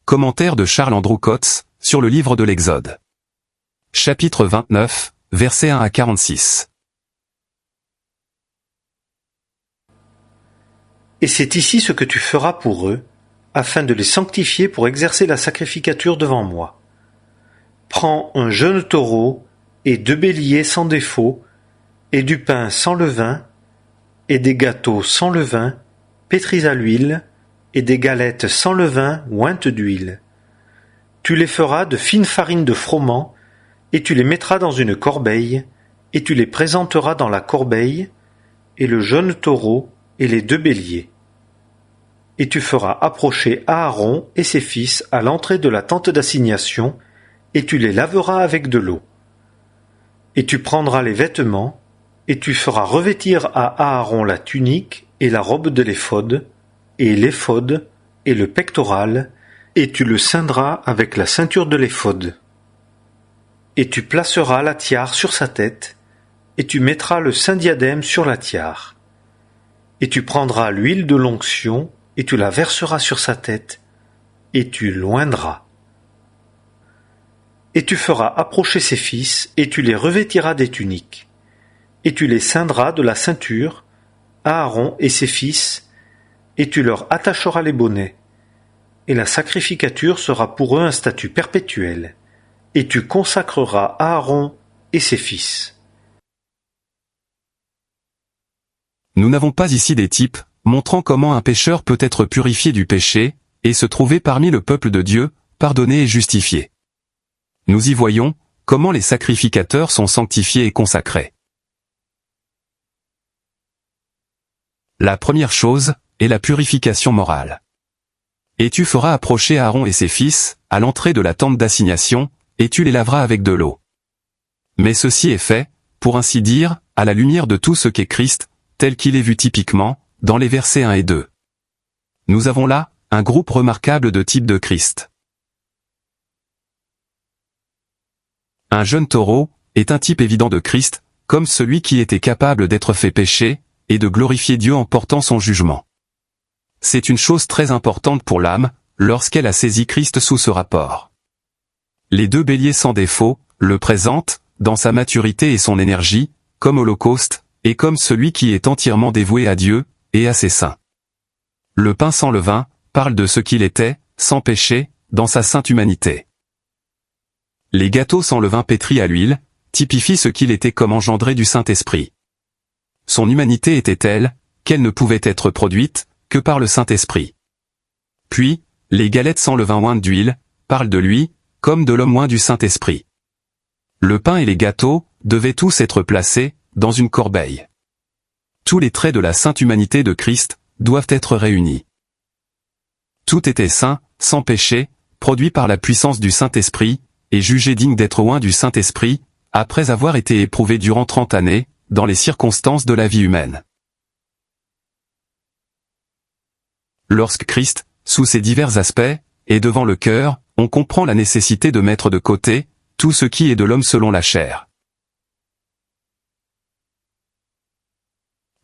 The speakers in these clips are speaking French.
Commentaire de Charles Andrew Coates, sur le livre de l'Exode. Chapitre 29, versets 1 à 46. Et c'est ici ce que tu feras pour eux, afin de les sanctifier pour exercer la sacrificature devant moi. Prends un jeune taureau et 2 béliers sans défaut, et du pain sans levain, et des gâteaux sans levain, pétris à l'huile, et des galettes sans levain ointes d'huile. Tu les feras de fine farine de froment, et tu les mettras dans une corbeille, et tu les présenteras dans la corbeille, et le jeune taureau et les 2 béliers. Et tu feras approcher Aaron et ses fils à l'entrée de la tente d'assignation, et tu les laveras avec de l'eau. Et tu prendras les vêtements, et tu feras revêtir à Aaron la tunique et la robe de l'éphod, et l'éphod et le pectoral, et tu le ceindras avec la ceinture de l'éphod. Et tu placeras la tiare sur sa tête, et tu mettras le saint diadème sur la tiare. Et tu prendras l'huile de l'onction, et tu la verseras sur sa tête, et tu l'oindras. Et tu feras approcher ses fils, et tu les revêtiras des tuniques. Et tu les ceindras de la ceinture, Aaron et ses fils, et tu leur attacheras les bonnets. Et la sacrificature sera pour eux un statut perpétuel. Et tu consacreras Aaron et ses fils. Nous n'avons pas ici des types, montrant comment un pécheur peut être purifié du péché, et se trouver parmi le peuple de Dieu, pardonné et justifié. Nous y voyons, comment les sacrificateurs sont sanctifiés et consacrés. La première chose, est la purification morale. Et tu feras approcher Aaron et ses fils, à l'entrée de la tente d'assignation, et tu les laveras avec de l'eau. Mais ceci est fait, pour ainsi dire, à la lumière de tout ce qu'est Christ, tel qu'il est vu typiquement, dans les versets 1 et 2. Nous avons là, un groupe remarquable de types de Christ. Un jeune taureau, est un type évident de Christ, comme celui qui était capable d'être fait pécher, et de glorifier Dieu en portant son jugement. C'est une chose très importante pour l'âme, lorsqu'elle a saisi Christ sous ce rapport. Les 2 béliers sans défaut, le présentent, dans sa maturité et son énergie, comme holocauste, et comme celui qui est entièrement dévoué à Dieu, et à ses saints. Le pain sans levain, parle de ce qu'il était, sans péché, dans sa sainte humanité. Les gâteaux sans levain pétris à l'huile, typifient ce qu'il était comme engendré du Saint-Esprit. Son humanité était telle, qu'elle ne pouvait être produite, que par le Saint-Esprit. Puis, les galettes sans levain ointes d'huile, parlent de lui, comme de l'homme oint du Saint-Esprit. Le pain et les gâteaux, devaient tous être placés, dans une corbeille. Tous les traits de la sainte humanité de Christ, doivent être réunis. Tout était saint, sans péché, produit par la puissance du Saint-Esprit, et jugé digne d'être oint du Saint-Esprit, après avoir été éprouvé durant 30 années, dans les circonstances de la vie humaine. Lorsque Christ, sous ses divers aspects, est devant le cœur, on comprend la nécessité de mettre de côté, tout ce qui est de l'homme selon la chair.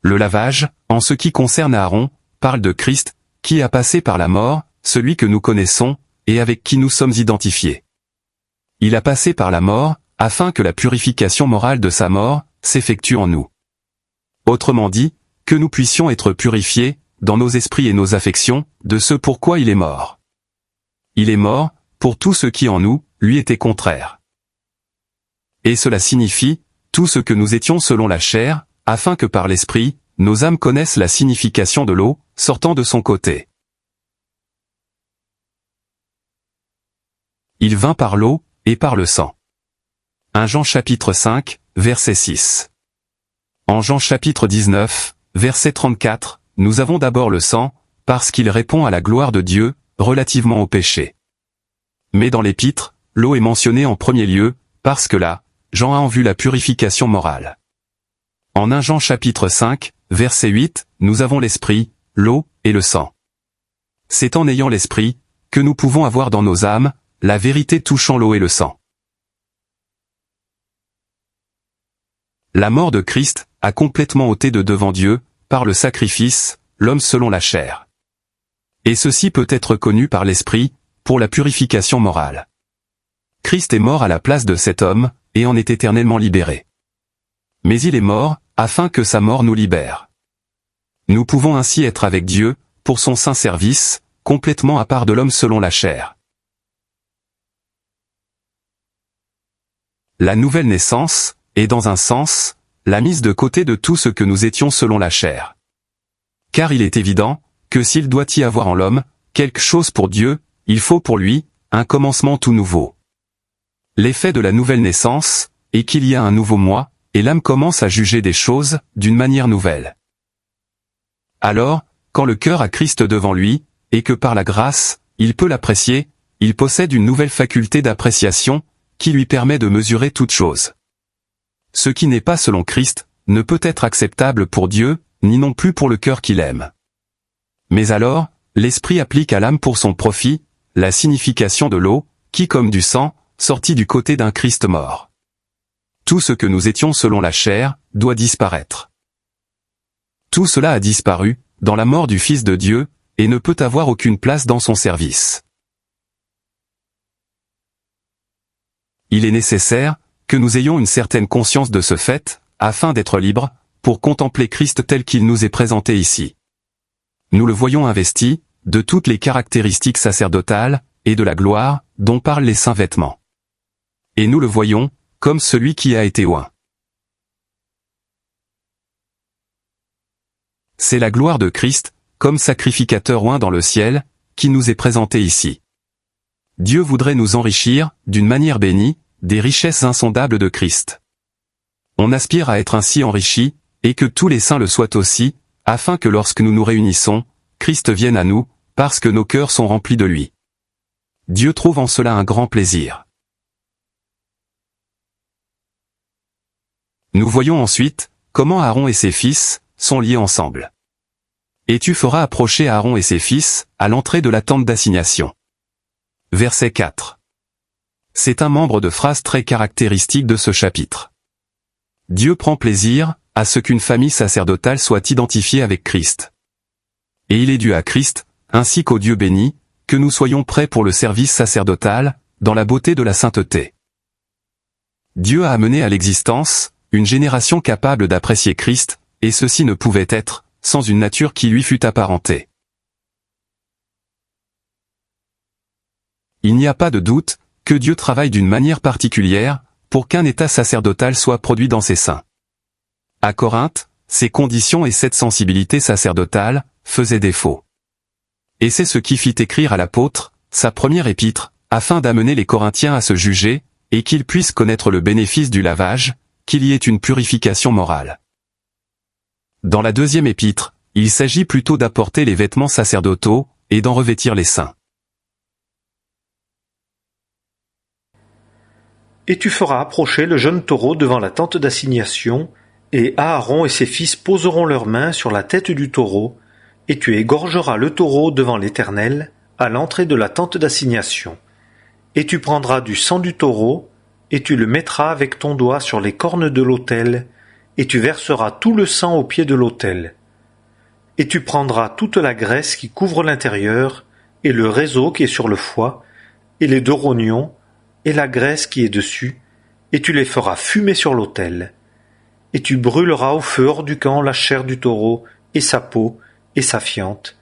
Le lavage, en ce qui concerne Aaron, parle de Christ, qui a passé par la mort, celui que nous connaissons, et avec qui nous sommes identifiés. Il a passé par la mort, afin que la purification morale de sa mort, s'effectue en nous. Autrement dit, que nous puissions être purifiés, dans nos esprits et nos affections, de ce pourquoi il est mort. Il est mort, pour tout ce qui en nous, lui était contraire. Et cela signifie, tout ce que nous étions selon la chair, afin que par l'esprit, nos âmes connaissent la signification de l'eau, sortant de son côté. Il vint par l'eau, et par le sang. 1 Jean chapitre 5, verset 6. En Jean chapitre 19, verset 34, nous avons d'abord le sang, parce qu'il répond à la gloire de Dieu, relativement au péché. Mais dans l'épître, l'eau est mentionnée en premier lieu, parce que là, Jean a en vue la purification morale. En 1 Jean chapitre 5, verset 8, nous avons l'esprit, l'eau, et le sang. C'est en ayant l'esprit, que nous pouvons avoir dans nos âmes, la vérité touchant l'eau et le sang. La mort de Christ a complètement ôté de devant Dieu, par le sacrifice, l'homme selon la chair. Et ceci peut être connu par l'esprit, pour la purification morale. Christ est mort à la place de cet homme, et en est éternellement libéré. Mais il est mort, afin que sa mort nous libère. Nous pouvons ainsi être avec Dieu, pour son saint service, complètement à part de l'homme selon la chair. La nouvelle naissance est dans un sens, la mise de côté de tout ce que nous étions selon la chair. Car il est évident, que s'il doit y avoir en l'homme, quelque chose pour Dieu, il faut pour lui, un commencement tout nouveau. L'effet de la nouvelle naissance, est qu'il y a un nouveau moi, et l'âme commence à juger des choses, d'une manière nouvelle. Alors, quand le cœur a Christ devant lui, et que par la grâce, il peut l'apprécier, il possède une nouvelle faculté d'appréciation, qui lui permet de mesurer toutes choses. Ce qui n'est pas selon Christ, ne peut être acceptable pour Dieu, ni non plus pour le cœur qu'il aime. Mais alors, l'Esprit applique à l'âme pour son profit, la signification de l'eau, qui comme du sang, sortit du côté d'un Christ mort. Tout ce que nous étions selon la chair, doit disparaître. Tout cela a disparu, dans la mort du Fils de Dieu, et ne peut avoir aucune place dans son service. Il est nécessaire, que nous ayons une certaine conscience de ce fait, afin d'être libres, pour contempler Christ tel qu'il nous est présenté ici. Nous le voyons investi, de toutes les caractéristiques sacerdotales, et de la gloire, dont parlent les saints vêtements. Et nous le voyons, comme celui qui a été oint. C'est la gloire de Christ, comme sacrificateur oint dans le ciel, qui nous est présentée ici. Dieu voudrait nous enrichir, d'une manière bénie, des richesses insondables de Christ. On aspire à être ainsi enrichi, et que tous les saints le soient aussi, afin que lorsque nous nous réunissons, Christ vienne à nous, parce que nos cœurs sont remplis de lui. Dieu trouve en cela un grand plaisir. Nous voyons ensuite, comment Aaron et ses fils, sont liés ensemble. Et tu feras approcher Aaron et ses fils, à l'entrée de la tente d'assignation. Verset 4. C'est un membre de phrase très caractéristique de ce chapitre. Dieu prend plaisir, à ce qu'une famille sacerdotale soit identifiée avec Christ. Et il est dû à Christ, ainsi qu'au Dieu béni, que nous soyons prêts pour le service sacerdotal, dans la beauté de la sainteté. Dieu a amené à l'existence, une génération capable d'apprécier Christ, et ceci ne pouvait être, sans une nature qui lui fût apparentée. Il n'y a pas de doute, que Dieu travaille d'une manière particulière, pour qu'un état sacerdotal soit produit dans ses saints. À Corinthe, ces conditions et cette sensibilité sacerdotale, faisaient défaut. Et c'est ce qui fit écrire à l'apôtre, sa première épître, afin d'amener les Corinthiens à se juger, et qu'ils puissent connaître le bénéfice du lavage, qu'il y ait une purification morale. Dans la deuxième épître, il s'agit plutôt d'apporter les vêtements sacerdotaux, et d'en revêtir les saints. Et tu feras approcher le jeune taureau devant la tente d'assignation, et Aaron et ses fils poseront leurs mains sur la tête du taureau, et tu égorgeras le taureau devant l'Éternel, à l'entrée de la tente d'assignation. Et tu prendras du sang du taureau, et tu le mettras avec ton doigt sur les cornes de l'autel, et tu verseras tout le sang au pied de l'autel. Et tu prendras toute la graisse qui couvre l'intérieur, et le réseau qui est sur le foie, et les deux rognons, et la graisse qui est dessus, et tu les feras fumer sur l'autel. Et tu brûleras au feu hors du camp la chair du taureau, et sa peau, et sa fiente.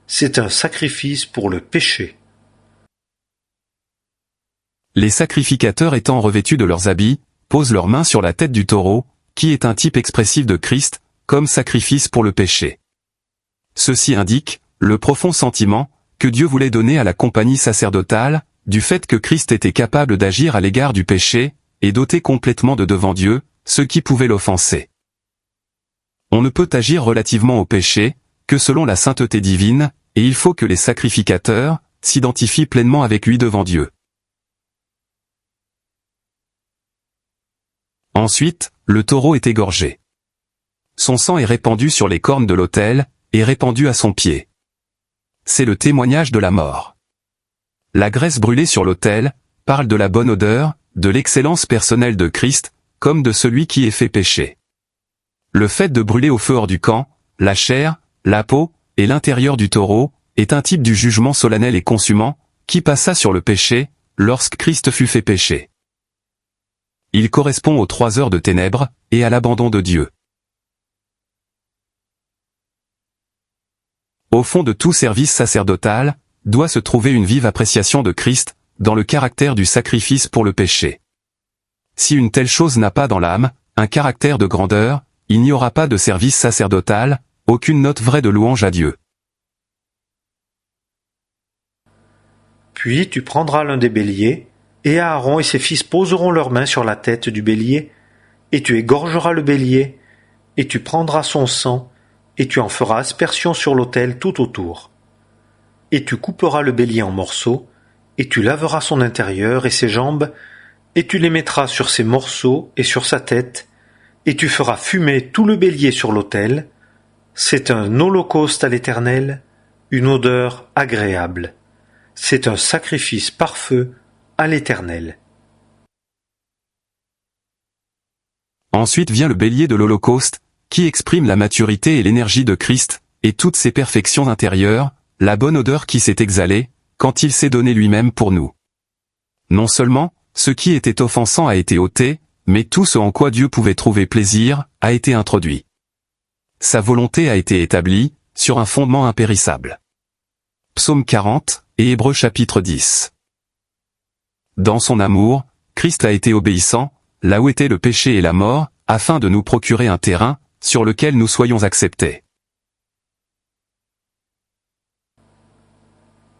C'est un sacrifice pour le péché. Les sacrificateurs étant revêtus de leurs habits, posent leurs mains sur la tête du taureau, qui est un type expressif de Christ, comme sacrifice pour le péché. Ceci indique, le profond sentiment, que Dieu voulait donner à la compagnie sacerdotale, du fait que Christ était capable d'agir à l'égard du péché, et doté complètement de devant Dieu, ce qui pouvait l'offenser. On ne peut agir relativement au péché, que selon la sainteté divine, et il faut que les sacrificateurs, s'identifient pleinement avec lui devant Dieu. Ensuite, le taureau est égorgé. Son sang est répandu sur les cornes de l'autel, et répandu à son pied. C'est le témoignage de la mort. La graisse brûlée sur l'autel, parle de la bonne odeur, de l'excellence personnelle de Christ, comme de celui qui est fait pécher. Le fait de brûler au feu hors du camp, la chair, la peau, et l'intérieur du taureau, est un type du jugement solennel et consumant, qui passa sur le péché, lorsque Christ fut fait péché. Il correspond aux 3 heures de ténèbres, et à l'abandon de Dieu. Au fond de tout service sacerdotal, doit se trouver une vive appréciation de Christ, dans le caractère du sacrifice pour le péché. Si une telle chose n'a pas dans l'âme, un caractère de grandeur, il n'y aura pas de service sacerdotal, aucune note vraie de louange à Dieu. Puis tu prendras l'un des béliers, et Aaron et ses fils poseront leurs mains sur la tête du bélier, et tu égorgeras le bélier, et tu prendras son sang, et tu en feras aspersion sur l'autel tout autour. Et tu couperas le bélier en morceaux, et tu laveras son intérieur et ses jambes, et tu les mettras sur ces morceaux et sur sa tête, et tu feras fumer tout le bélier sur l'autel. C'est un holocauste à l'Éternel, une odeur agréable. C'est un sacrifice par feu à l'Éternel. Ensuite vient le bélier de l'Holocauste, qui exprime la maturité et l'énergie de Christ, et toutes ses perfections intérieures, la bonne odeur qui s'est exhalée, quand il s'est donné lui-même pour nous. Non seulement, ce qui était offensant a été ôté, mais tout ce en quoi Dieu pouvait trouver plaisir, a été introduit. Sa volonté a été établie, sur un fondement impérissable. Psaume 40, et Hébreux chapitre 10. Dans son amour, Christ a été obéissant, là où était le péché et la mort, afin de nous procurer un terrain, sur lequel nous soyons acceptés.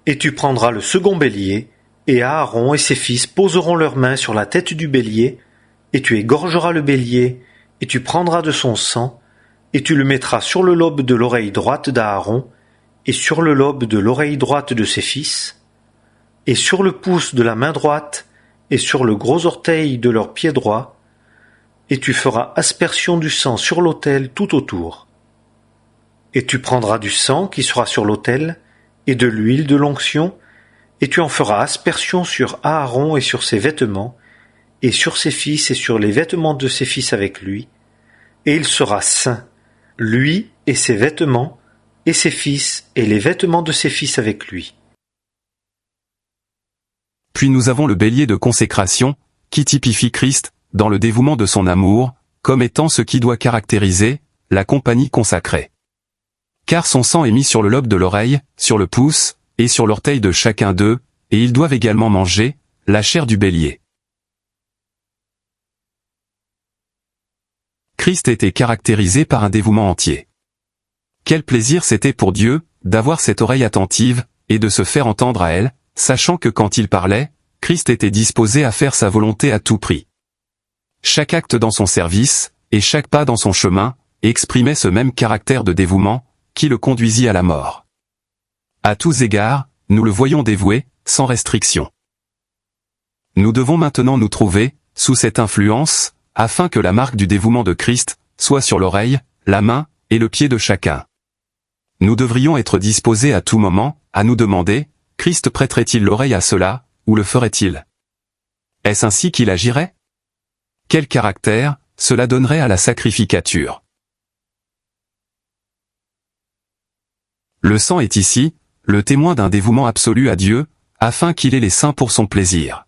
Et tu prendras le second bélier, et Aaron et ses fils poseront leurs mains sur la tête du bélier, et tu égorgeras le bélier, et tu prendras de son sang, et tu le mettras sur le lobe de l'oreille droite d'Aaron, et sur le lobe de l'oreille droite de ses fils, et sur le pouce de la main droite, et sur le gros orteil de leur pied droit, et tu feras aspersion du sang sur l'autel tout autour. Et tu prendras du sang qui sera sur l'autel, et de l'huile de l'onction, et tu en feras aspersion sur Aaron et sur ses vêtements, et sur ses fils et sur les vêtements de ses fils avec lui, et il sera saint, lui et ses vêtements, et ses fils et les vêtements de ses fils avec lui. Puis nous avons le bélier de consécration, qui typifie Christ, dans le dévouement de son amour, comme étant ce qui doit caractériser la compagnie consacrée. Car son sang est mis sur le lobe de l'oreille, sur le pouce, et sur l'orteil de chacun d'eux, et ils doivent également manger la chair du bélier. Christ était caractérisé par un dévouement entier. Quel plaisir c'était pour Dieu, d'avoir cette oreille attentive, et de se faire entendre à elle, sachant que quand il parlait, Christ était disposé à faire sa volonté à tout prix. Chaque acte dans son service, et chaque pas dans son chemin, exprimait ce même caractère de dévouement, qui le conduisit à la mort. À tous égards, nous le voyons dévoué, sans restriction. Nous devons maintenant nous trouver, sous cette influence, afin que la marque du dévouement de Christ, soit sur l'oreille, la main, et le pied de chacun. Nous devrions être disposés à tout moment, à nous demander, Christ prêterait-il l'oreille à cela, ou le ferait-il? Est-ce ainsi qu'il agirait? Quel caractère cela donnerait à la sacrificature? Le sang est ici, le témoin d'un dévouement absolu à Dieu, afin qu'il ait les seins pour son plaisir.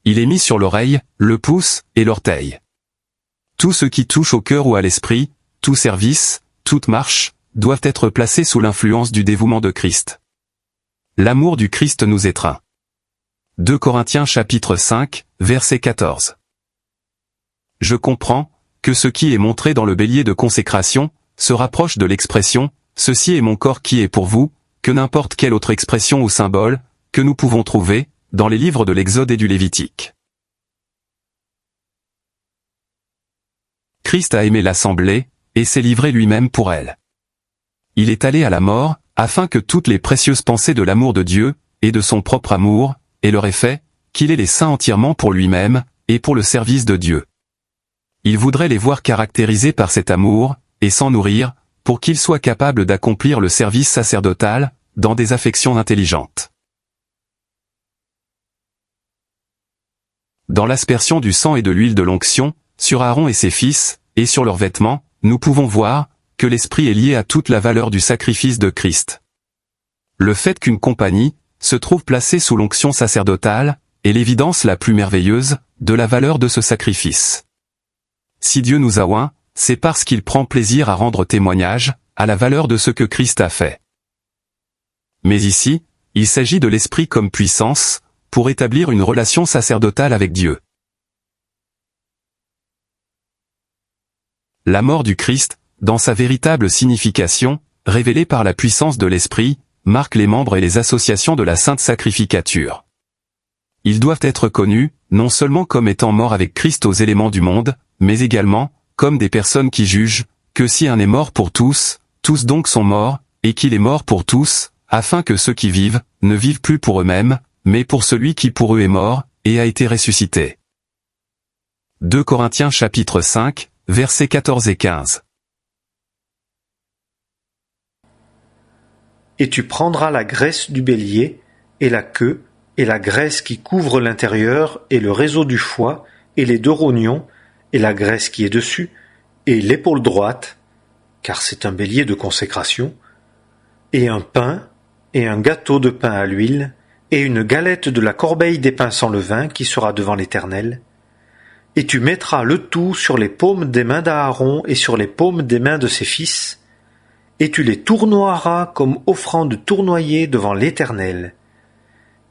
Il est mis sur l'oreille, le pouce, et l'orteil. Tout ce qui touche au cœur ou à l'esprit, tout service, toute marche, doivent être placés sous l'influence du dévouement de Christ. L'amour du Christ nous étreint. 2 Corinthiens chapitre 5, verset 14. Je comprends que ce qui est montré dans le bélier de consécration se rapproche de l'expression « Ceci est mon corps qui est pour vous », que n'importe quelle autre expression ou symbole que nous pouvons trouver dans les livres de l'Exode et du Lévitique. Christ a aimé l'assemblée et s'est livré lui-même pour elle. Il est allé à la mort afin que toutes les précieuses pensées de l'amour de Dieu et de son propre amour aient leur effet, qu'il ait les saints entièrement pour lui-même et pour le service de Dieu. Il voudrait les voir caractérisés par cet amour et s'en nourrir pour qu'ils soient capables d'accomplir le service sacerdotal dans des affections intelligentes. Dans l'aspersion du sang et de l'huile de l'onction, sur Aaron et ses fils, et sur leurs vêtements, nous pouvons voir que l'esprit est lié à toute la valeur du sacrifice de Christ. Le fait qu'une compagnie se trouve placé sous l'onction sacerdotale, et l'évidence la plus merveilleuse, de la valeur de ce sacrifice. Si Dieu nous a oints, c'est parce qu'il prend plaisir à rendre témoignage, à la valeur de ce que Christ a fait. Mais ici, il s'agit de l'Esprit comme puissance, pour établir une relation sacerdotale avec Dieu. La mort du Christ, dans sa véritable signification, révélée par la puissance de l'Esprit, marque les membres et les associations de la Sainte Sacrificature. Ils doivent être connus, non seulement comme étant morts avec Christ aux éléments du monde, mais également, comme des personnes qui jugent, que si un est mort pour tous, tous donc sont morts, et qu'il est mort pour tous, afin que ceux qui vivent, ne vivent plus pour eux-mêmes, mais pour celui qui pour eux est mort, et a été ressuscité. 2 Corinthiens chapitre 5, versets 14 et 15. Et tu prendras la graisse du bélier, et la queue, et la graisse qui couvre l'intérieur, et le réseau du foie, et les deux rognons, et la graisse qui est dessus, et l'épaule droite, car c'est un bélier de consécration, et un pain, et un gâteau de pain à l'huile, et une galette de la corbeille des pains sans levain qui sera devant l'Éternel. Et tu mettras le tout sur les paumes des mains d'Aaron et sur les paumes des mains de ses fils, et tu les tournoieras comme offrande tournoyée devant l'Éternel.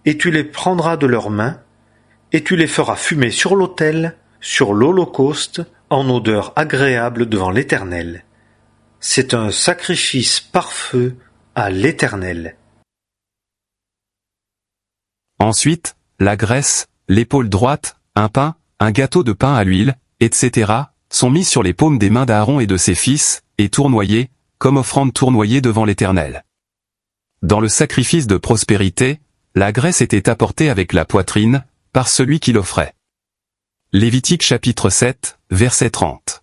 Et tu les prendras de leurs mains, et tu les feras fumer sur l'autel, sur l'holocauste, en odeur agréable devant l'Éternel. C'est un sacrifice par feu à l'Éternel. Ensuite, la graisse, l'épaule droite, un pain, un gâteau de pain à l'huile, etc., sont mis sur les paumes des mains d'Aaron et de ses fils, et tournoyés, comme offrande tournoyée devant l'Éternel. Dans le sacrifice de prospérité, la graisse était apportée avec la poitrine, par celui qui l'offrait. Lévitique chapitre 7, verset 30.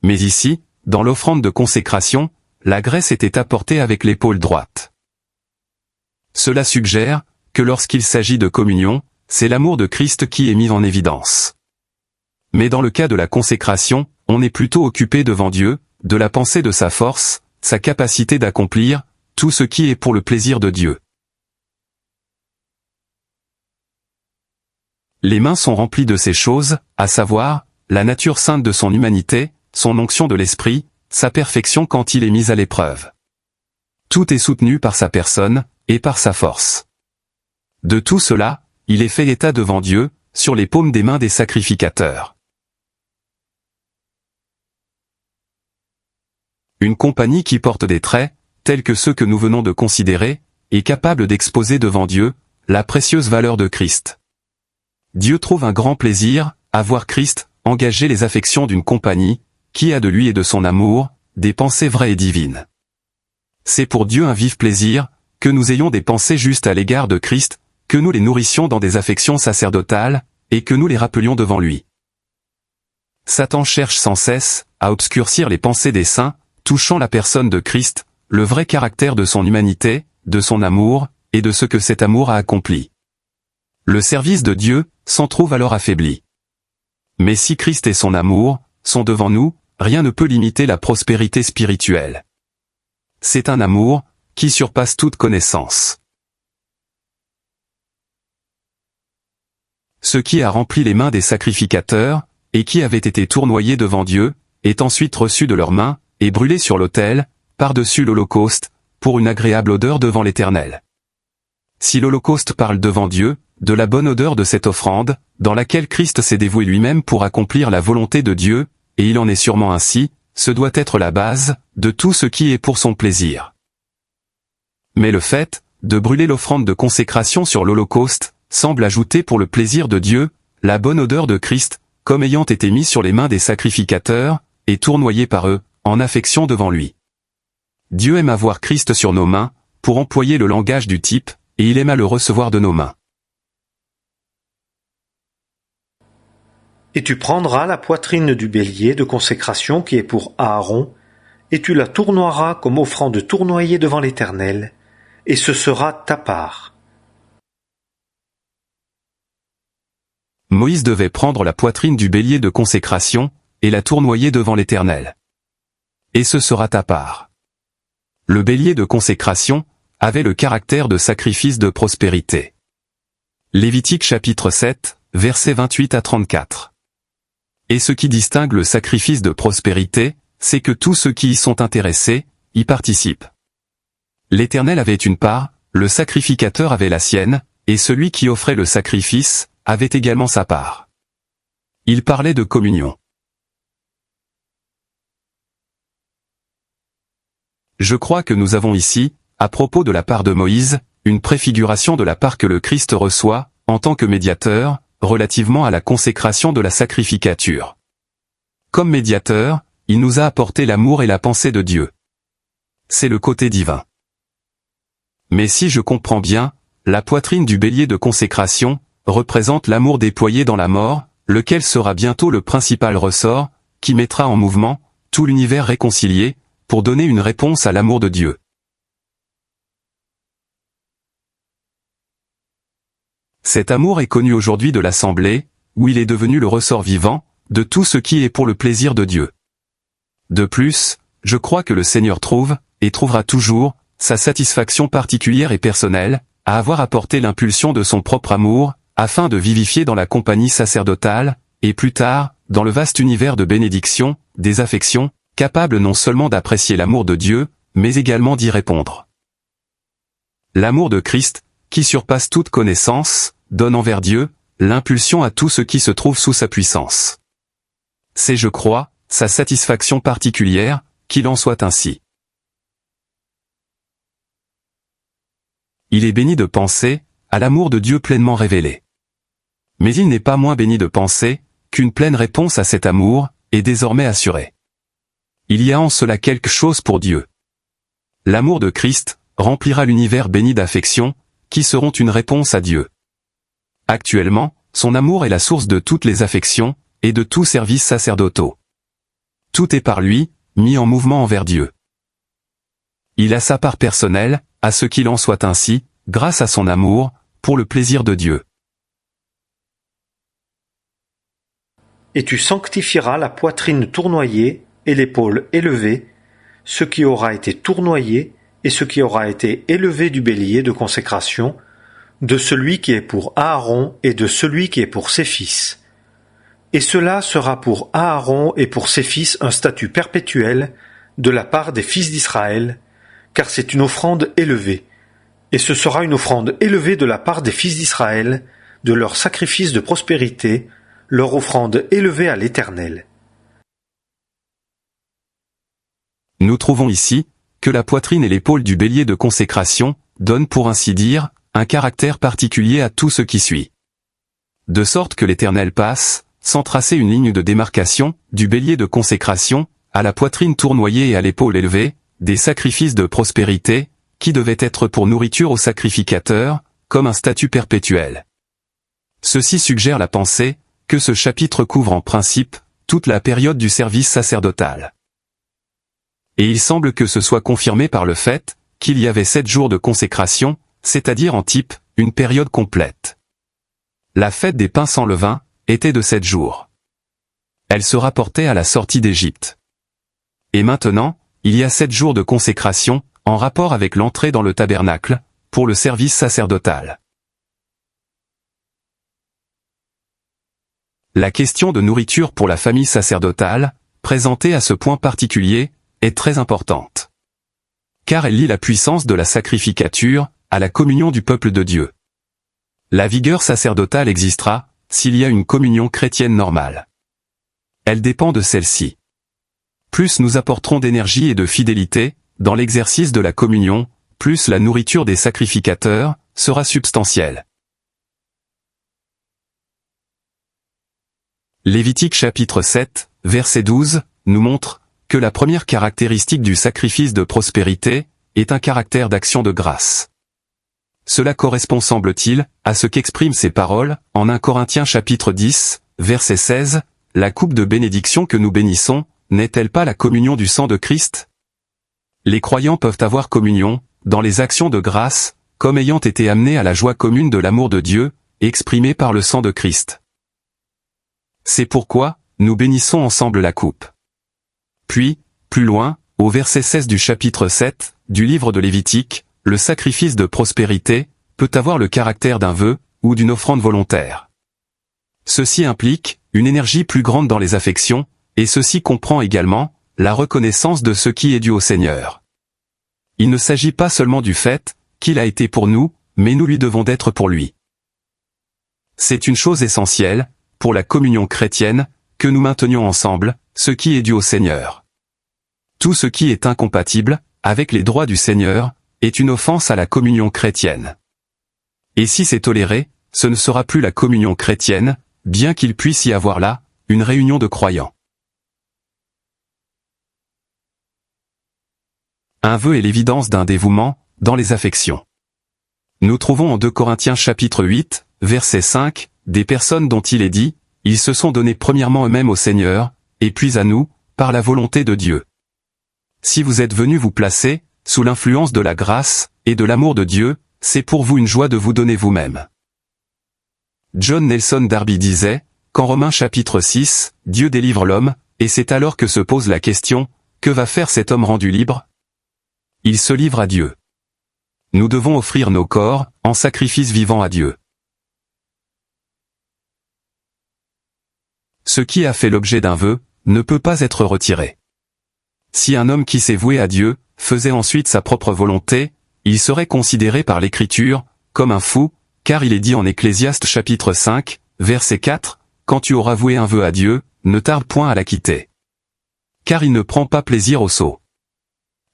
Mais ici, dans l'offrande de consécration, la graisse était apportée avec l'épaule droite. Cela suggère que lorsqu'il s'agit de communion, c'est l'amour de Christ qui est mis en évidence. Mais dans le cas de la consécration, on est plutôt occupé devant Dieu, de la pensée de sa force, sa capacité d'accomplir, tout ce qui est pour le plaisir de Dieu. Les mains sont remplies de ces choses, à savoir, la nature sainte de son humanité, son onction de l'esprit, sa perfection quand il est mis à l'épreuve. Tout est soutenu par sa personne, et par sa force. De tout cela, il est fait état devant Dieu, sur les paumes des mains des sacrificateurs. Une compagnie qui porte des traits, tels que ceux que nous venons de considérer, est capable d'exposer devant Dieu, la précieuse valeur de Christ. Dieu trouve un grand plaisir, à voir Christ, engager les affections d'une compagnie, qui a de lui et de son amour, des pensées vraies et divines. C'est pour Dieu un vif plaisir, que nous ayons des pensées justes à l'égard de Christ, que nous les nourrissions dans des affections sacerdotales, et que nous les rappelions devant lui. Satan cherche sans cesse, à obscurcir les pensées des saints, touchant la personne de Christ, le vrai caractère de son humanité, de son amour, et de ce que cet amour a accompli. Le service de Dieu s'en trouve alors affaibli. Mais si Christ et son amour sont devant nous, rien ne peut limiter la prospérité spirituelle. C'est un amour qui surpasse toute connaissance. Ce qui a rempli les mains des sacrificateurs, et qui avait été tournoyé devant Dieu, est ensuite reçu de leurs mains, et brûlé sur l'autel, par-dessus l'holocauste, pour une agréable odeur devant l'Éternel. Si l'holocauste parle devant Dieu, de la bonne odeur de cette offrande, dans laquelle Christ s'est dévoué lui-même pour accomplir la volonté de Dieu, et il en est sûrement ainsi, ce doit être la base, de tout ce qui est pour son plaisir. Mais le fait, de brûler l'offrande de consécration sur l'holocauste, semble ajouter pour le plaisir de Dieu, la bonne odeur de Christ, comme ayant été mis sur les mains des sacrificateurs, et tournoyé par eux, en affection devant lui. Dieu aime avoir Christ sur nos mains, pour employer le langage du type, et il aime à le recevoir de nos mains. Et tu prendras la poitrine du bélier de consécration qui est pour Aaron, et tu la tournoieras comme offrande tournoyée devant l'Éternel, et ce sera ta part. Moïse devait prendre la poitrine du bélier de consécration, et la tournoyer devant l'Éternel. Et ce sera ta part. Le bélier de consécration, avait le caractère de sacrifice de prospérité. Lévitique chapitre 7, versets 28 à 34. Et ce qui distingue le sacrifice de prospérité, c'est que tous ceux qui y sont intéressés, y participent. L'Éternel avait une part, le sacrificateur avait la sienne, et celui qui offrait le sacrifice, avait également sa part. Il parlait de communion. Je crois que nous avons ici, à propos de la part de Moïse, une préfiguration de la part que le Christ reçoit, en tant que médiateur, relativement à la consécration de la sacrificature. Comme médiateur, il nous a apporté l'amour et la pensée de Dieu. C'est le côté divin. Mais si je comprends bien, la poitrine du bélier de consécration représente l'amour déployé dans la mort, lequel sera bientôt le principal ressort, qui mettra en mouvement tout l'univers réconcilié, pour donner une réponse à l'amour de Dieu. Cet amour est connu aujourd'hui de l'Assemblée, où il est devenu le ressort vivant de tout ce qui est pour le plaisir de Dieu. De plus, je crois que le Seigneur trouve, et trouvera toujours, sa satisfaction particulière et personnelle, à avoir apporté l'impulsion de son propre amour, afin de vivifier dans la compagnie sacerdotale, et plus tard, dans le vaste univers de bénédiction, des affections, capables non seulement d'apprécier l'amour de Dieu, mais également d'y répondre. L'amour de Christ, qui surpasse toute connaissance, donne envers Dieu, l'impulsion à tout ce qui se trouve sous sa puissance. C'est, je crois, sa satisfaction particulière, qu'il en soit ainsi. Il est béni de penser à l'amour de Dieu pleinement révélé. Mais il n'est pas moins béni de penser qu'une pleine réponse à cet amour est désormais assurée. Il y a en cela quelque chose pour Dieu. L'amour de Christ remplira l'univers béni d'affections, qui seront une réponse à Dieu. Actuellement, son amour est la source de toutes les affections, et de tous services sacerdotaux. Tout est par lui, mis en mouvement envers Dieu. Il a sa part personnelle, à ce qu'il en soit ainsi, grâce à son amour, pour le plaisir de Dieu. Et tu sanctifieras la poitrine tournoyée et l'épaule élevée, ce qui aura été tournoyé et ce qui aura été élevé du bélier de consécration, de celui qui est pour Aaron et de celui qui est pour ses fils. Et cela sera pour Aaron et pour ses fils un statut perpétuel de la part des fils d'Israël, car c'est une offrande élevée. Et ce sera une offrande élevée de la part des fils d'Israël, de leur sacrifice de prospérité, leur offrande élevée à l'Éternel. Nous trouvons ici que la poitrine et l'épaule du bélier de consécration donnent pour ainsi dire un caractère particulier à tout ce qui suit. De sorte que l'Éternel passe, sans tracer une ligne de démarcation, du bélier de consécration, à la poitrine tournoyée et à l'épaule élevée, des sacrifices de prospérité, qui devaient être pour nourriture au sacrificateur, comme un statut perpétuel. Ceci suggère la pensée, que ce chapitre couvre en principe, toute la période du service sacerdotal. Et il semble que ce soit confirmé par le fait, qu'il y avait 7 jours de consécration, c'est-à-dire en type, une période complète. La fête des pains sans levain, était de 7 jours. Elle se rapportait à la sortie d'Égypte. Et maintenant, il y a 7 jours de consécration, en rapport avec l'entrée dans le tabernacle, pour le service sacerdotal. La question de nourriture pour la famille sacerdotale, présentée à ce point particulier, est très importante. Car elle lie la puissance de la sacrificature à la communion du peuple de Dieu. La vigueur sacerdotale existera s'il y a une communion chrétienne normale. Elle dépend de celle-ci. Plus nous apporterons d'énergie et de fidélité dans l'exercice de la communion, plus la nourriture des sacrificateurs sera substantielle. Lévitique chapitre 7, verset 12, nous montre que la première caractéristique du sacrifice de prospérité est un caractère d'action de grâce. Cela correspond, semble-t-il, à ce qu'expriment ces paroles, en 1 Corinthiens chapitre 10, verset 16, « La coupe de bénédiction que nous bénissons, n'est-elle pas la communion du sang de Christ ?» Les croyants peuvent avoir communion, dans les actions de grâce, comme ayant été amenés à la joie commune de l'amour de Dieu, exprimée par le sang de Christ. C'est pourquoi, nous bénissons ensemble la coupe. Puis, plus loin, au verset 16 du chapitre 7, du livre de Lévitique, le sacrifice de prospérité peut avoir le caractère d'un vœu ou d'une offrande volontaire. Ceci implique une énergie plus grande dans les affections, et ceci comprend également la reconnaissance de ce qui est dû au Seigneur. Il ne s'agit pas seulement du fait qu'il a été pour nous, mais nous lui devons d'être pour lui. C'est une chose essentielle, pour la communion chrétienne, que nous maintenions ensemble ce qui est dû au Seigneur. Tout ce qui est incompatible avec les droits du Seigneur est une offense à la communion chrétienne. Et si c'est toléré, ce ne sera plus la communion chrétienne, bien qu'il puisse y avoir là une réunion de croyants. Un vœu est l'évidence d'un dévouement dans les affections. Nous trouvons en 2 Corinthiens chapitre 8, verset 5, des personnes dont il est dit, ils se sont donnés premièrement eux-mêmes au Seigneur, et puis à nous, par la volonté de Dieu. Si vous êtes venus vous placer, sous l'influence de la grâce et de l'amour de Dieu, c'est pour vous une joie de vous donner vous-même. John Nelson Darby disait, qu'en Romains chapitre 6, Dieu délivre l'homme, et c'est alors que se pose la question, que va faire cet homme rendu libre? Il se livre à Dieu. Nous devons offrir nos corps, en sacrifice vivant à Dieu. Ce qui a fait l'objet d'un vœu, ne peut pas être retiré. Si un homme qui s'est voué à Dieu, faisait ensuite sa propre volonté, il serait considéré par l'Écriture, comme un fou, car il est dit en Ecclésiaste chapitre 5, verset 4, quand tu auras voué un vœu à Dieu, ne tarde point à l'acquitter. Car il ne prend pas plaisir au sot.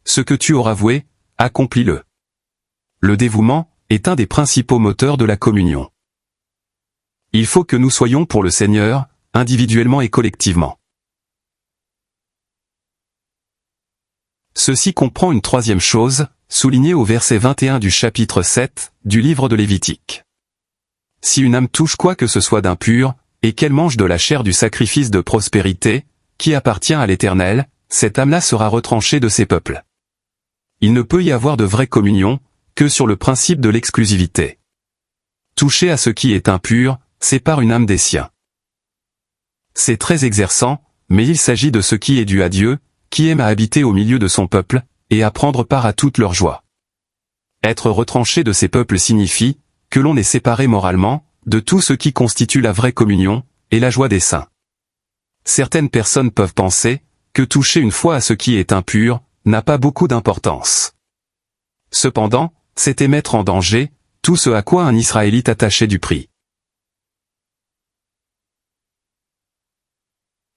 Ce que tu auras voué, accomplis-le. Le dévouement est un des principaux moteurs de la communion. Il faut que nous soyons pour le Seigneur, individuellement et collectivement. Ceci comprend une troisième chose, soulignée au verset 21 du chapitre 7, du livre de Lévitique. Si une âme touche quoi que ce soit d'impur, et qu'elle mange de la chair du sacrifice de prospérité, qui appartient à l'Éternel, cette âme-là sera retranchée de ses peuples. Il ne peut y avoir de vraie communion, que sur le principe de l'exclusivité. Toucher à ce qui est impur, sépare une âme des siens. C'est très exerçant, mais il s'agit de ce qui est dû à Dieu, qui aime à habiter au milieu de son peuple, et à prendre part à toute leur joie. Être retranché de ces peuples signifie que l'on est séparé moralement de tout ce qui constitue la vraie communion et la joie des saints. Certaines personnes peuvent penser que toucher une fois à ce qui est impur n'a pas beaucoup d'importance. Cependant, c'était mettre en danger tout ce à quoi un Israélite attachait du prix.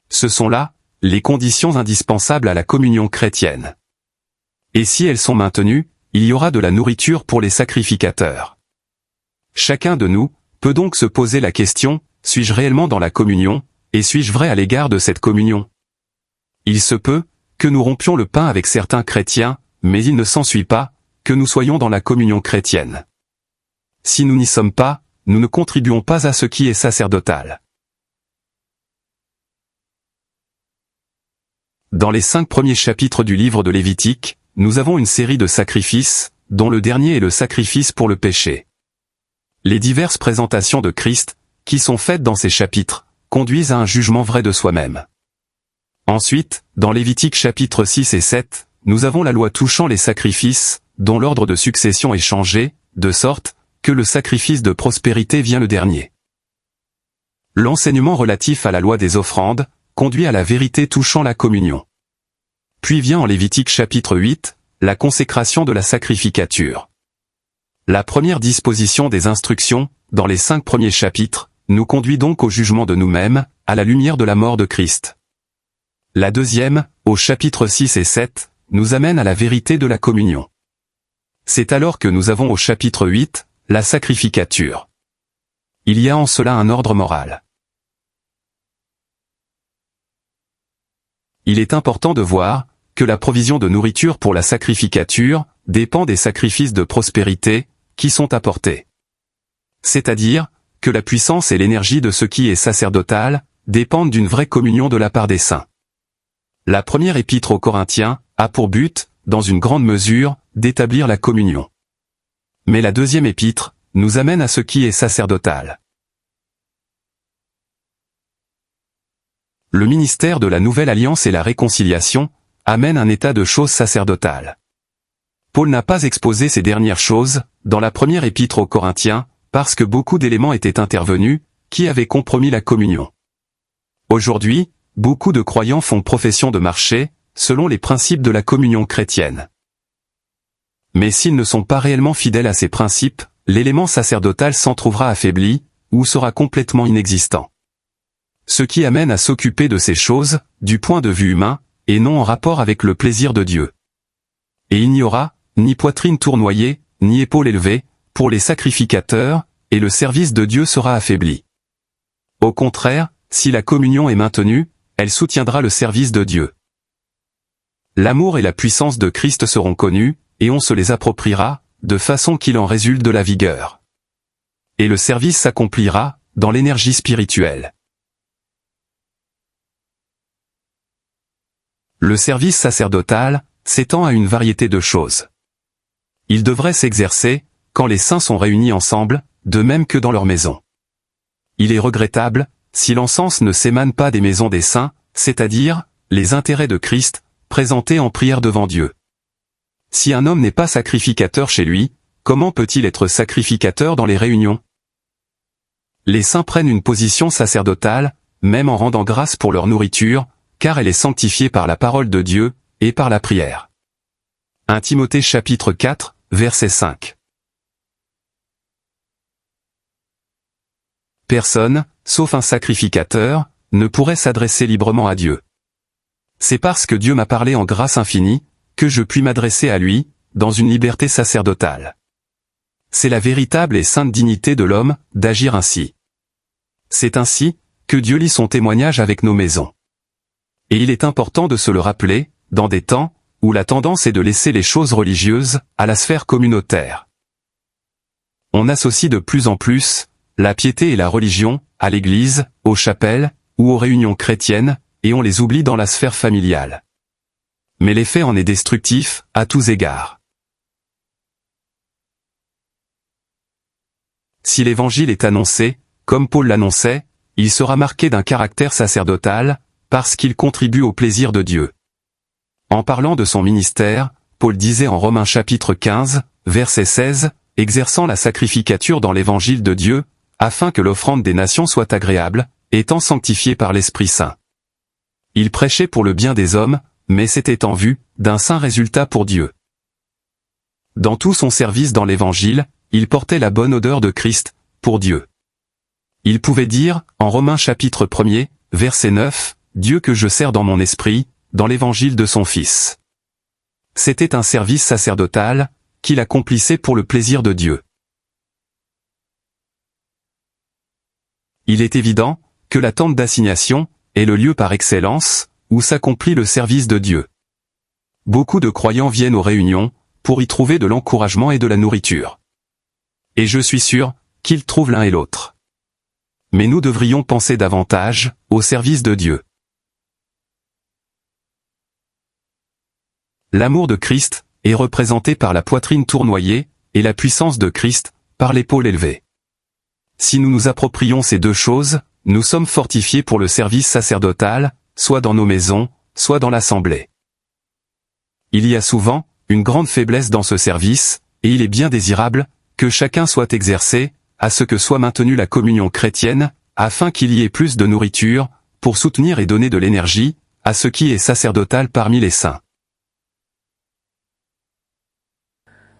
Ce sont là les conditions indispensables à la communion chrétienne. Et si elles sont maintenues, il y aura de la nourriture pour les sacrificateurs. Chacun de nous peut donc se poser la question, suis-je réellement dans la communion, et suis-je vrai à l'égard de cette communion? Il se peut que nous rompions le pain avec certains chrétiens, mais il ne s'ensuit pas que nous soyons dans la communion chrétienne. Si nous n'y sommes pas, nous ne contribuons pas à ce qui est sacerdotal. Dans les 5 premiers chapitres du livre de Lévitique, nous avons une série de sacrifices, dont le dernier est le sacrifice pour le péché. Les diverses présentations de Christ, qui sont faites dans ces chapitres, conduisent à un jugement vrai de soi-même. Ensuite, dans Lévitique chapitres 6 et 7, nous avons la loi touchant les sacrifices, dont l'ordre de succession est changé, de sorte que le sacrifice de prospérité vient le dernier. L'enseignement relatif à la loi des offrandes conduit à la vérité touchant la communion. Puis vient en Lévitique chapitre 8, la consécration de la sacrificature. La première disposition des instructions, dans les 5 premiers chapitres, nous conduit donc au jugement de nous-mêmes, à la lumière de la mort de Christ. La deuxième, au chapitre 6 et 7, nous amène à la vérité de la communion. C'est alors que nous avons au chapitre 8, la sacrificature. Il y a en cela un ordre moral. Il est important de voir que la provision de nourriture pour la sacrificature dépend des sacrifices de prospérité qui sont apportés. C'est-à-dire que la puissance et l'énergie de ce qui est sacerdotal dépendent d'une vraie communion de la part des saints. La première épître aux Corinthiens a pour but, dans une grande mesure, d'établir la communion. Mais la deuxième épître nous amène à ce qui est sacerdotal. Le ministère de la Nouvelle Alliance et la réconciliation amène un état de choses sacerdotales. Paul n'a pas exposé ces dernières choses, dans la première épître aux Corinthiens, parce que beaucoup d'éléments étaient intervenus, qui avaient compromis la communion. Aujourd'hui, beaucoup de croyants font profession de marcher, selon les principes de la communion chrétienne. Mais s'ils ne sont pas réellement fidèles à ces principes, l'élément sacerdotal s'en trouvera affaibli, ou sera complètement inexistant. Ce qui amène à s'occuper de ces choses, du point de vue humain, et non en rapport avec le plaisir de Dieu. Et il n'y aura, ni poitrine tournoyée, ni épaules élevées, pour les sacrificateurs, et le service de Dieu sera affaibli. Au contraire, si la communion est maintenue, elle soutiendra le service de Dieu. L'amour et la puissance de Christ seront connus, et on se les appropriera, de façon qu'il en résulte de la vigueur. Et le service s'accomplira, dans l'énergie spirituelle. Le service sacerdotal s'étend à une variété de choses. Il devrait s'exercer, quand les saints sont réunis ensemble, de même que dans leur maison. Il est regrettable, si l'encens ne s'émane pas des maisons des saints, c'est-à-dire, les intérêts de Christ, présentés en prière devant Dieu. Si un homme n'est pas sacrificateur chez lui, comment peut-il être sacrificateur dans les réunions? Les saints prennent une position sacerdotale, même en rendant grâce pour leur nourriture, car elle est sanctifiée par la parole de Dieu, et par la prière. 1 Timothée chapitre 4, verset 5. Personne, sauf un sacrificateur, ne pourrait s'adresser librement à Dieu. C'est parce que Dieu m'a parlé en grâce infinie, que je puis m'adresser à lui, dans une liberté sacerdotale. C'est la véritable et sainte dignité de l'homme, d'agir ainsi. C'est ainsi, que Dieu lit son témoignage avec nos maisons. Et il est important de se le rappeler, dans des temps, où la tendance est de laisser les choses religieuses, à la sphère communautaire. On associe de plus en plus, la piété et la religion, à l'église, aux chapelles, ou aux réunions chrétiennes, et on les oublie dans la sphère familiale. Mais l'effet en est destructif, à tous égards. Si l'évangile est annoncé, comme Paul l'annonçait, il sera marqué d'un caractère sacerdotal, parce qu'il contribue au plaisir de Dieu. En parlant de son ministère, Paul disait en Romains chapitre 15, verset 16, exerçant la sacrificature dans l'évangile de Dieu, afin que l'offrande des nations soit agréable, étant sanctifiée par l'Esprit Saint. Il prêchait pour le bien des hommes, mais c'était en vue d'un saint résultat pour Dieu. Dans tout son service dans l'Évangile, il portait la bonne odeur de Christ, pour Dieu. Il pouvait dire, en Romains chapitre 1er, verset 9, « Dieu que je sers dans mon esprit, dans l'Évangile de son Fils. » C'était un service sacerdotal, qu'il accomplissait pour le plaisir de Dieu. Il est évident que la tente d'assignation est le lieu par excellence où s'accomplit le service de Dieu. Beaucoup de croyants viennent aux réunions pour y trouver de l'encouragement et de la nourriture. Et je suis sûr qu'ils trouvent l'un et l'autre. Mais nous devrions penser davantage au service de Dieu. L'amour de Christ est représenté par la poitrine tournoyée et la puissance de Christ par l'épaule élevée. Si nous nous approprions ces deux choses, nous sommes fortifiés pour le service sacerdotal, soit dans nos maisons, soit dans l'assemblée. Il y a souvent une grande faiblesse dans ce service, et il est bien désirable que chacun soit exercé, à ce que soit maintenue la communion chrétienne, afin qu'il y ait plus de nourriture, pour soutenir et donner de l'énergie, à ce qui est sacerdotal parmi les saints.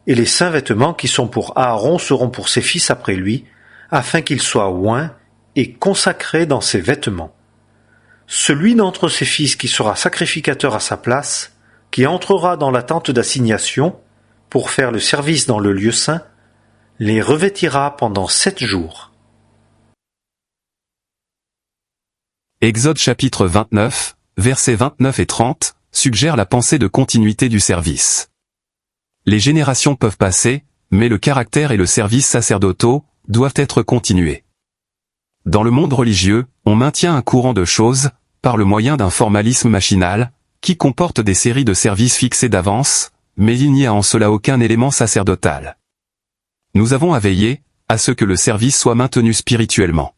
Et les saints vêtements qui sont pour Aaron seront pour ses fils après lui, afin qu'ils soient oints et consacrés dans ses vêtements. Celui d'entre ses fils qui sera sacrificateur à sa place, qui entrera dans la tente d'assignation, pour faire le service dans le lieu saint, les revêtira pendant 7 jours. Exode chapitre 29, versets 29 et 30, suggère la pensée de continuité du service. Les générations peuvent passer, mais le caractère et le service sacerdotaux doivent être continués. Dans le monde religieux, on maintient un courant de choses, par le moyen d'un formalisme machinal, qui comporte des séries de services fixés d'avance, mais il n'y a en cela aucun élément sacerdotal. Nous avons à veiller, à ce que le service soit maintenu spirituellement.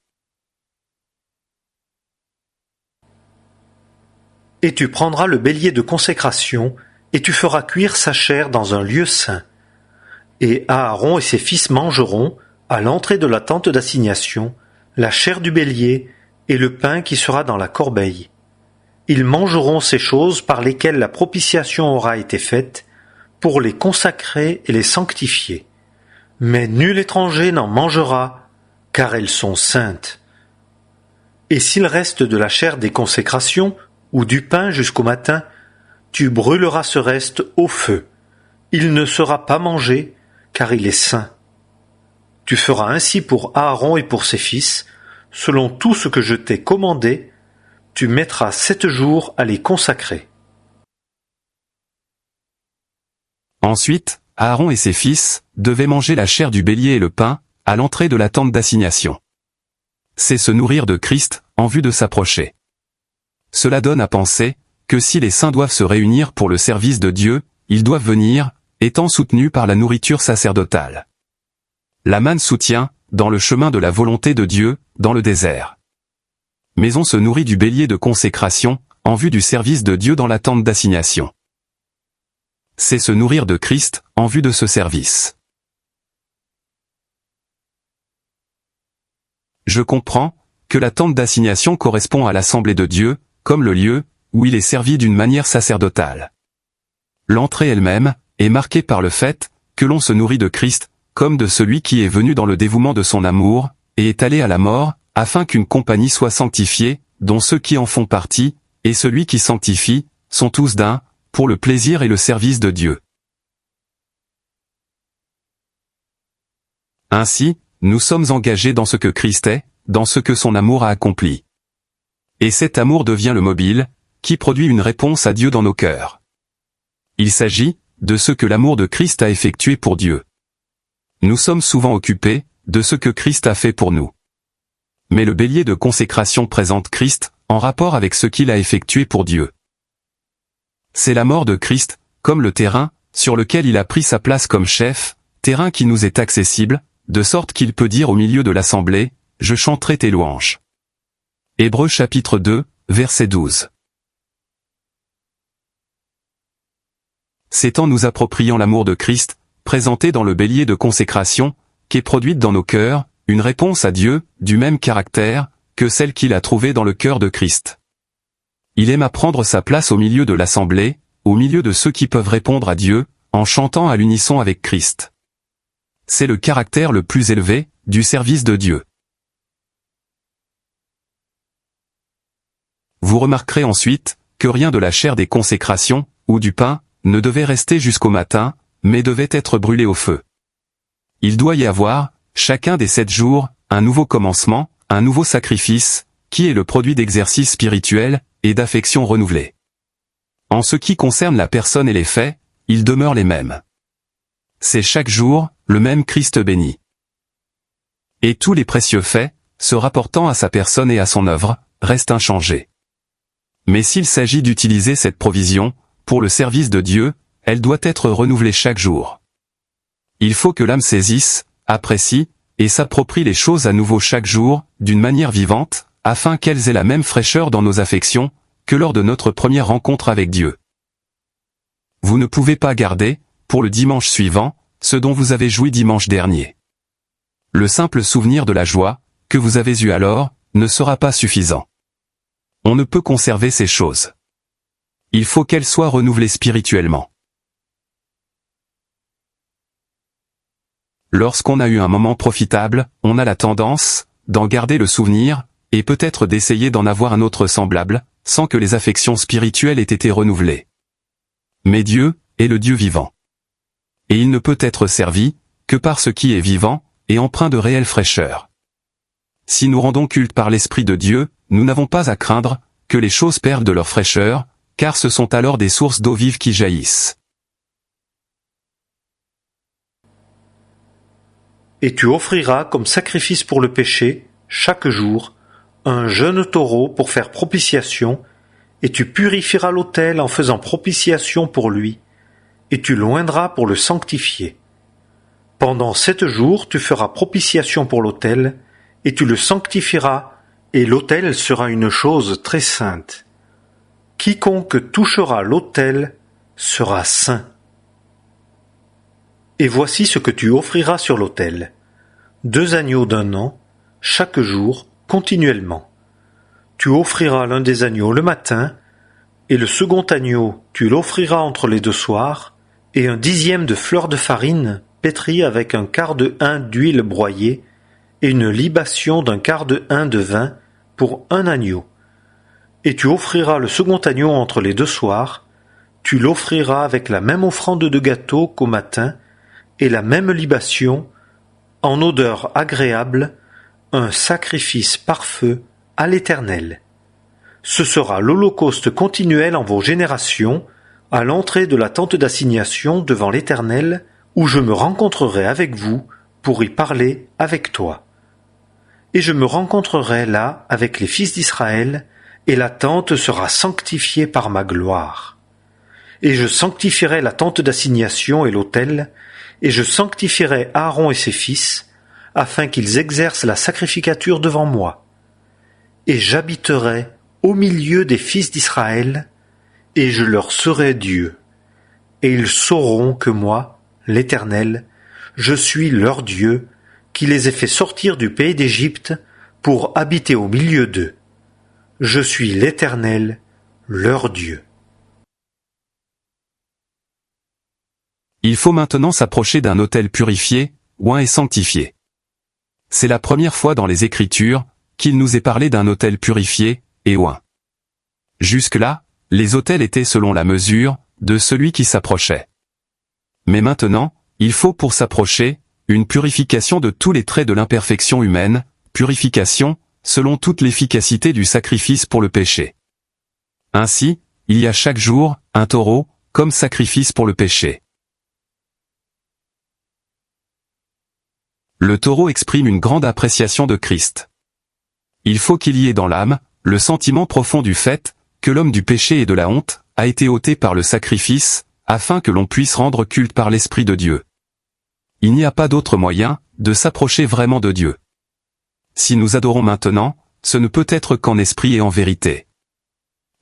Et tu prendras le bélier de consécration, et tu feras cuire sa chair dans un lieu saint. Et Aaron et ses fils mangeront, à l'entrée de la tente d'assignation, la chair du bélier et le pain qui sera dans la corbeille. Ils mangeront ces choses par lesquelles la propitiation aura été faite, pour les consacrer et les sanctifier. Mais nul étranger n'en mangera, car elles sont saintes. Et s'il reste de la chair des consécrations, ou du pain jusqu'au matin, tu brûleras ce reste au feu. Il ne sera pas mangé, car il est saint. Tu feras ainsi pour Aaron et pour ses fils, selon tout ce que je t'ai commandé, tu mettras 7 jours à les consacrer. Ensuite, Aaron et ses fils devaient manger la chair du bélier et le pain à l'entrée de la tente d'assignation. C'est se nourrir de Christ en vue de s'approcher. Cela donne à penser que si les saints doivent se réunir pour le service de Dieu, ils doivent venir, étant soutenus par la nourriture sacerdotale. La manne soutient, dans le chemin de la volonté de Dieu, dans le désert. Mais on se nourrit du bélier de consécration, en vue du service de Dieu dans la tente d'assignation. C'est se nourrir de Christ, en vue de ce service. Je comprends que la tente d'assignation correspond à l'assemblée de Dieu, comme le lieu où il est servi d'une manière sacerdotale. L'entrée elle-même est marquée par le fait que l'on se nourrit de Christ, comme de celui qui est venu dans le dévouement de son amour, et est allé à la mort, afin qu'une compagnie soit sanctifiée, dont ceux qui en font partie, et celui qui sanctifie, sont tous d'un, pour le plaisir et le service de Dieu. Ainsi, nous sommes engagés dans ce que Christ est, dans ce que son amour a accompli. Et cet amour devient le mobile, qui produit une réponse à Dieu dans nos cœurs. Il s'agit de ce que l'amour de Christ a effectué pour Dieu. Nous sommes souvent occupés de ce que Christ a fait pour nous. Mais le bélier de consécration présente Christ en rapport avec ce qu'il a effectué pour Dieu. C'est la mort de Christ, comme le terrain, sur lequel il a pris sa place comme chef, terrain qui nous est accessible, de sorte qu'il peut dire au milieu de l'assemblée, « Je chanterai tes louanges ». Hébreux chapitre 2, verset 12. C'est en nous appropriant l'amour de Christ, présenté dans le bélier de consécration, qu'est produite dans nos cœurs, une réponse à Dieu, du même caractère, que celle qu'il a trouvée dans le cœur de Christ. Il aime à prendre sa place au milieu de l'assemblée, au milieu de ceux qui peuvent répondre à Dieu, en chantant à l'unisson avec Christ. C'est le caractère le plus élevé, du service de Dieu. Vous remarquerez ensuite, que rien de la chair des consécrations, ou du pain, ne devait rester jusqu'au matin, mais devait être brûlé au feu. Il doit y avoir, chacun des 7 jours, un nouveau commencement, un nouveau sacrifice, qui est le produit d'exercices spirituels, et d'affection renouvelée. En ce qui concerne la personne et les faits, ils demeurent les mêmes. C'est chaque jour, le même Christ béni. Et tous les précieux faits, se rapportant à sa personne et à son œuvre, restent inchangés. Mais s'il s'agit d'utiliser cette provision, pour le service de Dieu, elle doit être renouvelée chaque jour. Il faut que l'âme saisisse, apprécie, et s'approprie les choses à nouveau chaque jour, d'une manière vivante, afin qu'elles aient la même fraîcheur dans nos affections, que lors de notre première rencontre avec Dieu. Vous ne pouvez pas garder, pour le dimanche suivant, ce dont vous avez joui dimanche dernier. Le simple souvenir de la joie, que vous avez eue alors, ne sera pas suffisant. On ne peut conserver ces choses. Il faut qu'elles soient renouvelées spirituellement. Lorsqu'on a eu un moment profitable, on a la tendance d'en garder le souvenir, et peut-être d'essayer d'en avoir un autre semblable, sans que les affections spirituelles aient été renouvelées. Mais Dieu est le Dieu vivant. Et il ne peut être servi que par ce qui est vivant, et empreint de réelle fraîcheur. Si nous rendons culte par l'Esprit de Dieu, nous n'avons pas à craindre que les choses perdent de leur fraîcheur, car ce sont alors des sources d'eau vive qui jaillissent. Et tu offriras comme sacrifice pour le péché, chaque jour, un jeune taureau pour faire propitiation, et tu purifieras l'autel en faisant propitiation pour lui, et tu l'oindras pour le sanctifier. Pendant 7 jours tu feras propitiation pour l'autel, et tu le sanctifieras, et l'autel sera une chose très sainte. Quiconque touchera l'autel sera saint. Et voici ce que tu offriras sur l'autel. 2 agneaux d'1 an, chaque jour, continuellement. Tu offriras l'un des agneaux le matin, et le second agneau tu l'offriras entre les 2 soirs, et 1/10 de fleur de farine pétrie avec 1/4 de hin d'huile broyée, et une libation d'1/4 de hin de vin pour 1 agneau. Et tu offriras le second agneau entre les 2 soirs, tu l'offriras avec la même offrande de gâteau qu'au matin, et la même libation, en odeur agréable, un sacrifice par feu à l'Éternel. Ce sera l'holocauste continuel en vos générations, à l'entrée de la tente d'assignation devant l'Éternel, où je me rencontrerai avec vous pour y parler avec toi. Et je me rencontrerai là avec les fils d'Israël, et la tente sera sanctifiée par ma gloire. Et je sanctifierai la tente d'assignation et l'autel, et je sanctifierai Aaron et ses fils, afin qu'ils exercent la sacrificature devant moi. Et j'habiterai au milieu des fils d'Israël, et je leur serai Dieu. Et ils sauront que moi, l'Éternel, je suis leur Dieu, qui les ai fait sortir du pays d'Égypte pour habiter au milieu d'eux. Je suis l'Éternel, leur Dieu. Il faut maintenant s'approcher d'un autel purifié, oint et sanctifié. C'est la première fois dans les Écritures qu'il nous est parlé d'un autel purifié et oint. Jusque-là, les autels étaient selon la mesure de celui qui s'approchait. Mais maintenant, il faut pour s'approcher une purification de tous les traits de l'imperfection humaine, purification selon toute l'efficacité du sacrifice pour le péché. Ainsi, il y a chaque jour un taureau comme sacrifice pour le péché. Le taureau exprime une grande appréciation de Christ. Il faut qu'il y ait dans l'âme le sentiment profond du fait que l'homme du péché et de la honte a été ôté par le sacrifice, afin que l'on puisse rendre culte par l'Esprit de Dieu. Il n'y a pas d'autre moyen de s'approcher vraiment de Dieu. Si nous adorons maintenant, ce ne peut être qu'en esprit et en vérité.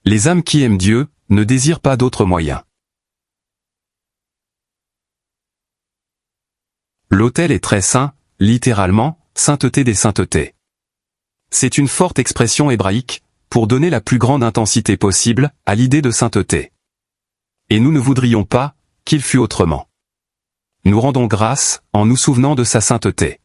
Les âmes qui aiment Dieu ne désirent pas d'autre moyen. L'autel est très saint, littéralement, sainteté des saintetés. C'est une forte expression hébraïque, pour donner la plus grande intensité possible à l'idée de sainteté. Et nous ne voudrions pas qu'il fût autrement. Nous rendons grâce en nous souvenant de sa sainteté.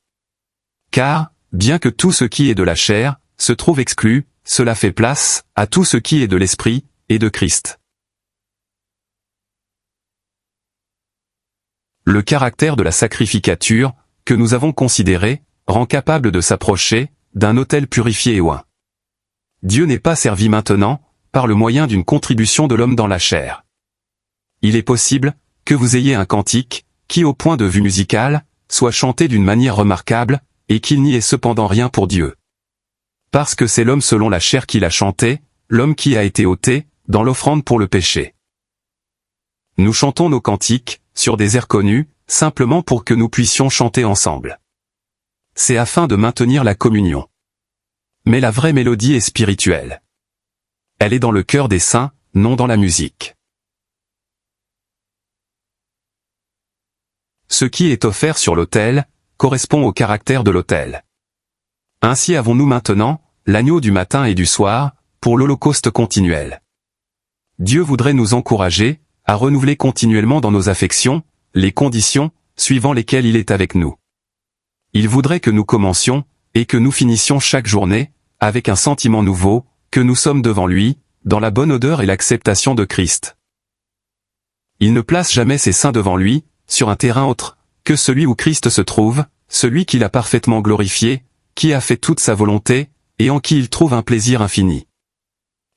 Car, bien que tout ce qui est de la chair se trouve exclu, cela fait place à tout ce qui est de l'Esprit et de Christ. Le caractère de la sacrificature, que nous avons considéré, rend capable de s'approcher d'un autel purifié et oint. Dieu n'est pas servi maintenant par le moyen d'une contribution de l'homme dans la chair. Il est possible que vous ayez un cantique qui, au point de vue musical, soit chanté d'une manière remarquable, et qu'il n'y ait cependant rien pour Dieu. Parce que c'est l'homme selon la chair qui l'a chanté, l'homme qui a été ôté, dans l'offrande pour le péché. Nous chantons nos cantiques, sur des airs connus, simplement pour que nous puissions chanter ensemble. C'est afin de maintenir la communion. Mais la vraie mélodie est spirituelle. Elle est dans le cœur des saints, non dans la musique. Ce qui est offert sur l'autel correspond au caractère de l'autel. Ainsi avons-nous maintenant l'agneau du matin et du soir pour l'holocauste continuel. Dieu voudrait nous encourager à renouveler continuellement dans nos affections les conditions suivant lesquelles il est avec nous. Il voudrait que nous commencions et que nous finissions chaque journée avec un sentiment nouveau, que nous sommes devant lui, dans la bonne odeur et l'acceptation de Christ. Il ne place jamais ses saints devant lui, sur un terrain autre que celui où Christ se trouve, celui qu'il a parfaitement glorifié, qui a fait toute sa volonté, et en qui il trouve un plaisir infini.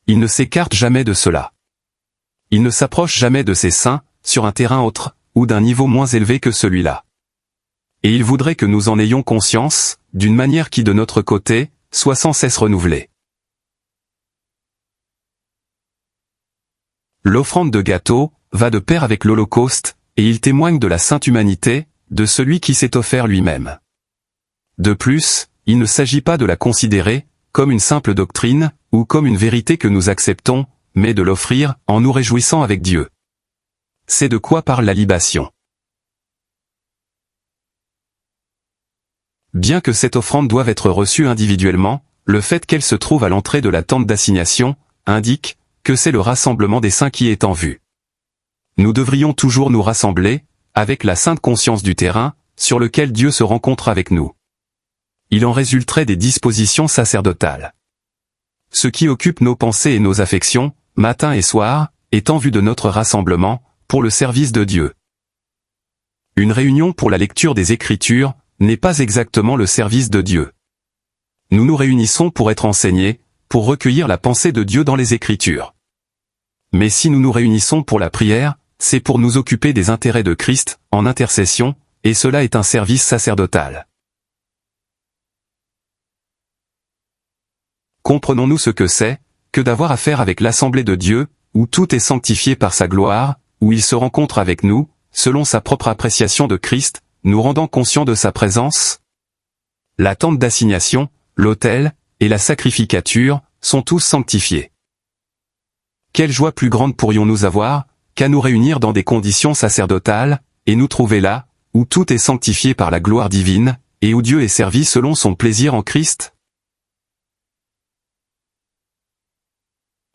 Il ne s'écarte jamais de cela. Il ne s'approche jamais de ses saints, sur un terrain autre, ou d'un niveau moins élevé que celui-là. Et il voudrait que nous en ayons conscience, d'une manière qui de notre côté, soit sans cesse renouvelée. L'offrande de gâteau va de pair avec l'holocauste, et il témoigne de la sainte humanité de celui qui s'est offert lui-même. De plus, il ne s'agit pas de la considérer comme une simple doctrine, ou comme une vérité que nous acceptons, mais de l'offrir en nous réjouissant avec Dieu. C'est de quoi parle la libation. Bien que cette offrande doive être reçue individuellement, le fait qu'elle se trouve à l'entrée de la tente d'assignation indique que c'est le rassemblement des saints qui est en vue. Nous devrions toujours nous rassembler, avec la sainte conscience du terrain, sur lequel Dieu se rencontre avec nous. Il en résulterait des dispositions sacerdotales. Ce qui occupe nos pensées et nos affections, matin et soir, est en vue de notre rassemblement, pour le service de Dieu. Une réunion pour la lecture des Écritures n'est pas exactement le service de Dieu. Nous nous réunissons pour être enseignés, pour recueillir la pensée de Dieu dans les Écritures. Mais si nous nous réunissons pour la prière, c'est pour nous occuper des intérêts de Christ, en intercession, et cela est un service sacerdotal. Comprenons-nous ce que c'est, que d'avoir affaire avec l'Assemblée de Dieu, où tout est sanctifié par sa gloire, où il se rencontre avec nous, selon sa propre appréciation de Christ, nous rendant conscients de sa présence? La tente d'assignation, l'autel, et la sacrificature, sont tous sanctifiés. Quelle joie plus grande pourrions-nous avoir, qu'à nous réunir dans des conditions sacerdotales, et nous trouver là, où tout est sanctifié par la gloire divine, et où Dieu est servi selon son plaisir en Christ?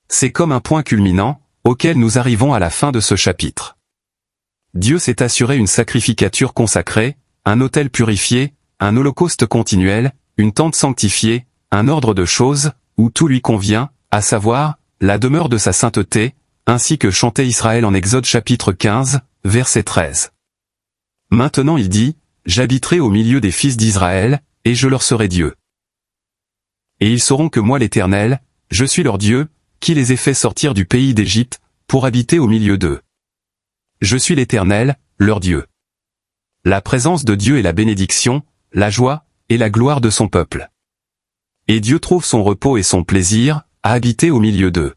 C'est comme un point culminant, auquel nous arrivons à la fin de ce chapitre. Dieu s'est assuré une sacrificature consacrée, un autel purifié, un holocauste continuel, une tente sanctifiée, un ordre de choses, où tout lui convient, à savoir, la demeure de sa sainteté, ainsi que chantait Israël en Exode chapitre 15, verset 13. Maintenant il dit, « J'habiterai au milieu des fils d'Israël, et je leur serai Dieu. Et ils sauront que moi l'Éternel, je suis leur Dieu, qui les ai fait sortir du pays d'Égypte, pour habiter au milieu d'eux. Je suis l'Éternel, leur Dieu. » La présence de Dieu est la bénédiction, la joie, et la gloire de son peuple. Et Dieu trouve son repos et son plaisir, à habiter au milieu d'eux.